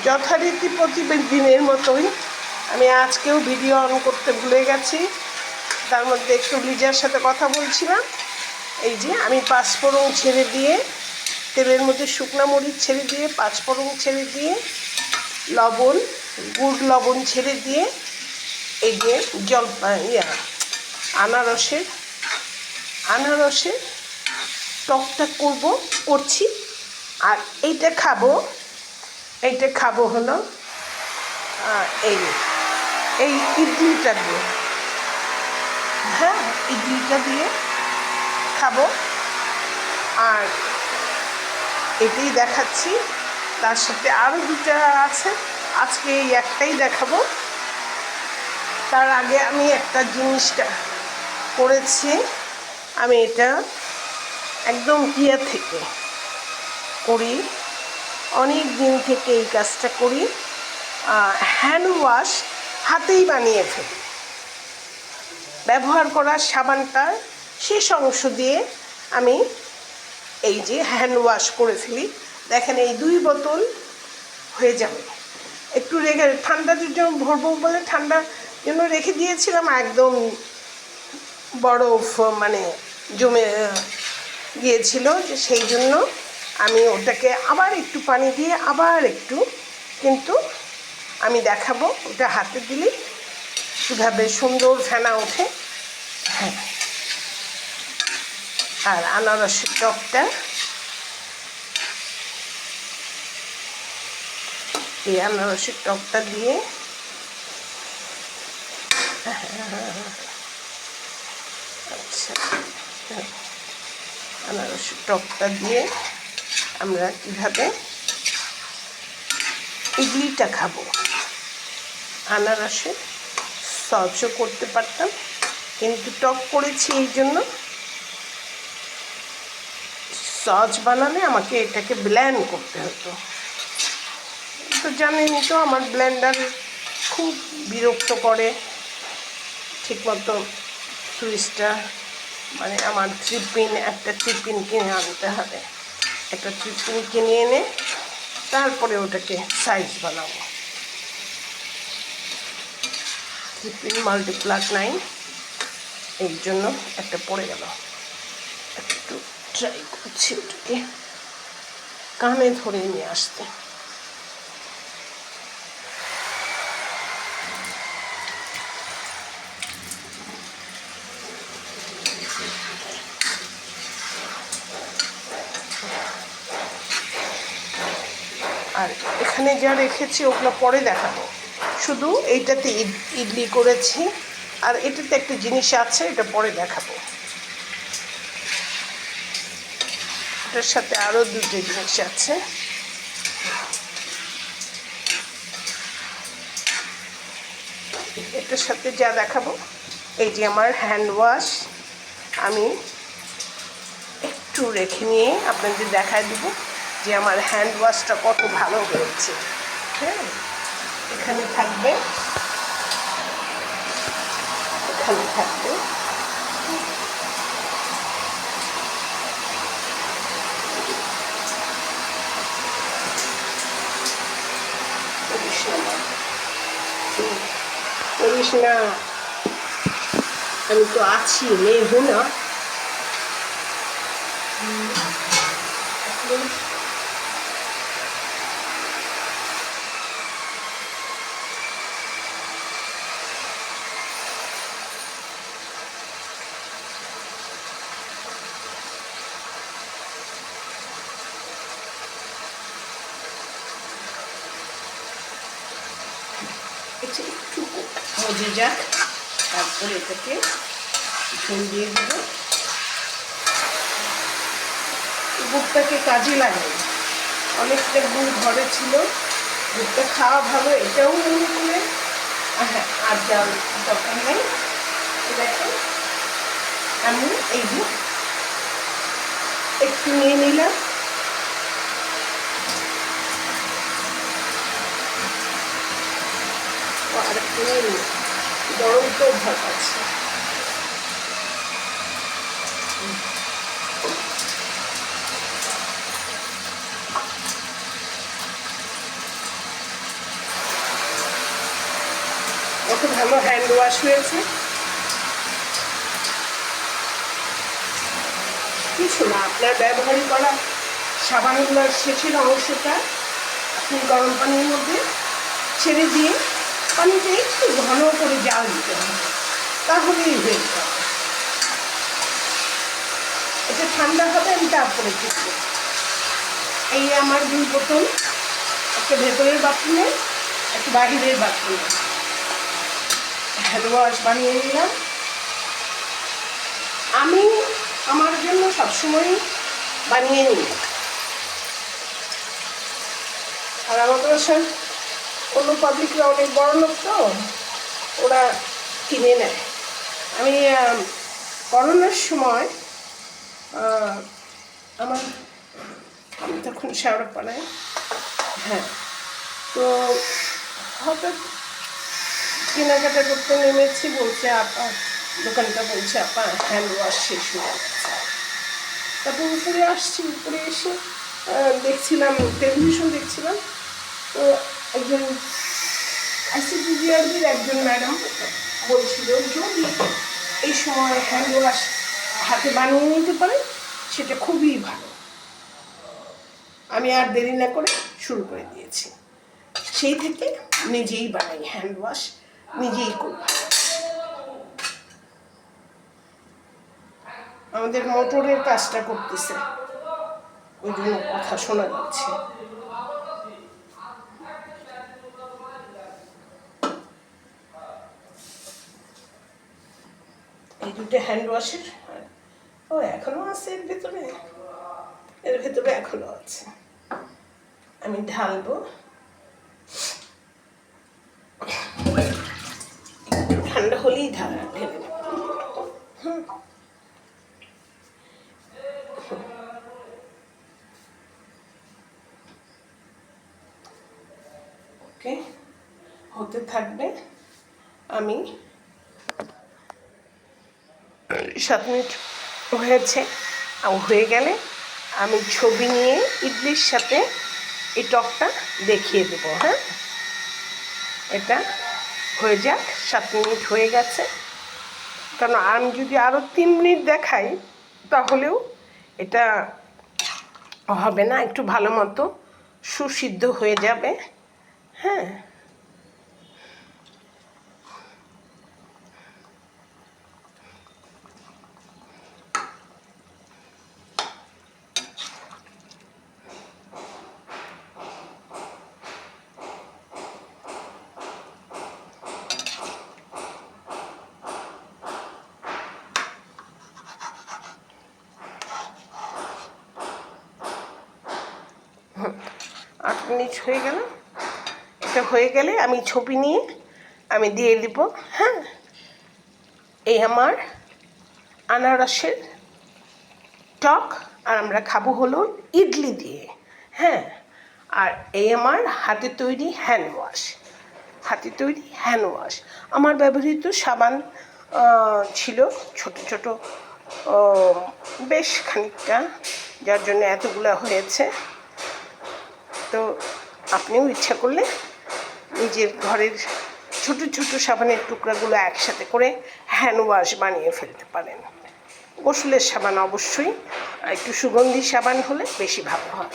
যথারীতি প্রতিদিনের মতোই আমি আজকেও ভিডিও অন করতে ভুলে গেছি। তার মধ্যে একটু লিজার সাথে কথা বলছিলাম। এই যে আমি পাঁচফোড়ন ছেড়ে দিয়ে, তেলের মধ্যে শুকনো মরিচ ছেড়ে দিয়ে, পাঁচফোড়ন ছেড়ে দিয়ে, লবণ, গুড় লবণ ছেড়ে দিয়ে, এই যে আনারসের টকটা করছি। আর এইটা খাবো হলো এই ইডলিটা দিয়ে। হ্যাঁ, ইডলিটা দিয়ে খাবো। আর এটাই দেখাচ্ছি, তার সাথে আরও দুটা আছে, আজকে এই একটাই দেখাবো। তার আগে আমি একটা জিনিসটা করেছি, আমি এটা একদম থেকে করি, অনেক দিন থেকে এই কাজটা করি। হ্যান্ড ওয়াশ হাতেই বানিয়ে ফেলি। ব্যবহার করা সাবানটার শেষ অংশ দিয়ে আমি এই যে হ্যান্ড ওয়াশ করে ফেলি। দেখেন, এই 2 বোতল হয়ে যাবে। একটু রেখে ঠান্ডার জন্য ভরবো বলে ঠান্ডার জন্য রেখে দিয়েছিলাম, একদম বরফ মানে জমে গিয়েছিল, যে সেই জন্য আমি ওটাকে আবার একটু পানি দিয়ে আবার একটু, কিন্তু আমি দেখাবো ওটা হাতে দিলে কীভাবে সুন্দর ফেনা ওঠে। হ্যাঁ, আর আনারসের টকটা, এই আনারসের টকটা দিয়ে আচ্ছা, আনারসের টকটা দিয়ে আমরা কীভাবে ইডলিটা খাবো। আনারসের সসও করতে পারতাম, কিন্তু টক করেছি এই জন্য। সস বানালে আমাকে এটাকে ব্লেন্ড করতে হতো। তো জানেনই তো, আমার ব্লেন্ডার খুব বিরক্ত করে। ঠিকমতো সুইচটা, মানে আমার একটা থ্রি পিন কিনে আনতে হবে। একটা থ্রি পিন কিনে এনে তারপরে ওটাকে সাইজ বানাবো। থ্রি পিন মাল্টিপ্লাগ 9, এই জন্য একটা পড়ে গেল। একটু ট্রাই করছি ওটাকে কানে ধরে নিয়ে আসতে। আর এখানে যা রেখেছি ওগুলো পরে দেখাবো। শুধু এইটাতে ইডলি করেছি, আর এটাতে একটা জিনিস আছে, এটা পরে দেখাবো। এটার সাথে আরও 2টা জিনিস আছে। এটার সাথে যা দেখাবো, এই যে আমার হ্যান্ড ওয়াশ, আমি একটু রেখে নিয়ে আপনাদের দেখায় দেবো যে আমার হ্যান্ড ওয়াশটা কত ভালো হয়েছে। হ্যাঁ, এখানে থাকবে, করিস না, আমি তো আছি, নেবো না। এটা একটু মজে যাক, তারপরে এটাকে ঝোল দিয়ে দেবো। গুড়টাকে কাজে লাগাই, অনেকটা গুড় ঘরে ছিল, গুড়টা খাওয়া ভালো, এটাও মনে করে। হ্যাঁ, আর যার দরকার নেই। দেখেন, আমি এই যে একটু নিয়ে নিলাম, আর একটু নিয়ে নিলাম, গরম তো ভাত আছে। কত ভালো হ্যান্ড ওয়াশ হয়েছে। কিছু না, আপনার ব্যবহারই করা সাবানগুলোর শেষের অংশটা আপনি গরম পানির মধ্যে ছেড়ে দিয়ে পানিটা একটু ঘন করে জাল দিতে হবে, তাহলেই হয়ে যাবে। এটা ঠান্ডা হবে, আমি তারপরে করবো। এই আমার 2 বোতল, একটা ভেতরের বাথরুমে, একটা বাহিরের বাথরুমে হ্যান্ড ওয়াশ বানিয়ে নিলাম। আমি আমার জন্য সবসময় বানিয়ে নিই, আর আমার বাসার অন্য পাবলিকরা অনেক বড় লোক, তো ওরা কিনে নেয়। আমি করোনার সময় আমার, আমি তখন শেওড়াপাড়ায়, হ্যাঁ, তো হঠাৎ কেনাকাটা করতে নেমেছি, বলছে আপা, দোকানটা বলছে আপা হ্যান্ড ওয়াশ শেষ হয়ে গেছে। তারপর উপরে আসছি, উপরে এসে দেখছিলাম, টেলিভিশন দেখছিলাম, তো একজন আইসিডিডিআরবির একজন ম্যাডাম বলছিল যদি এই সময় হ্যান্ড ওয়াশ হাতে বানিয়ে নিতে পারে সেটা খুবই ভালো। আমি আর দেরি না করে শুরু করে দিয়েছি। সেই থেকে নিজেই বানাই হ্যান্ড ওয়াশ, নিজেই করি। আমাদের মোটরের কাজটা করতেছে, ওই জন্য কথা শোনা যাচ্ছে। এই 2টা হ্যান্ড ওয়াশের, ও এখনো আছে এর ভেতরে, এখনো আছে। আমি ঢালবো, ঠান্ডা হলেই ঢেলে নেব। ওকে, হতে থাকবে। আমি 7 মিনিট হয়েছে, হয়ে গেলে আমি ছবি নিয়ে ইডলির সাথে এই টকটা দেখিয়ে দেব। হ্যাঁ, এটা হয়ে যাক। 7 মিনিট হয়ে গেছে, কারণ আমি যদি আরও 3 মিনিট দেখাই তাহলেও এটা হবে না, একটু ভালো মতো সুসিদ্ধ হয়ে যাবে। হ্যাঁ, 8 মিনিট হয়ে গেল। এটা হয়ে গেলে আমি ছবি নিয়ে আমি দিয়ে দিব। হ্যাঁ, এই আমার আনারসের টক, আর আমরা খাবো হলো ইডলি দিয়ে। হ্যাঁ, আর এই আমার হাতে তৈরি হ্যান্ড ওয়াশ, আমার ব্যবহৃত সাবান ছিল ছোট ছোট, বেশ খানিকটা, যার জন্য এতগুলো হয়েছে। তো আপনিও ইচ্ছা করলে নিজের ঘরের ছোট ছোট সাবানের টুকরাগুলো একসাথে করে হ্যান্ড ওয়াশ বানিয়ে ফেলতে পারেন। গোসলের সাবান অবশ্যই, একটু সুগন্ধি সাবান হলে বেশি ভালো হয়।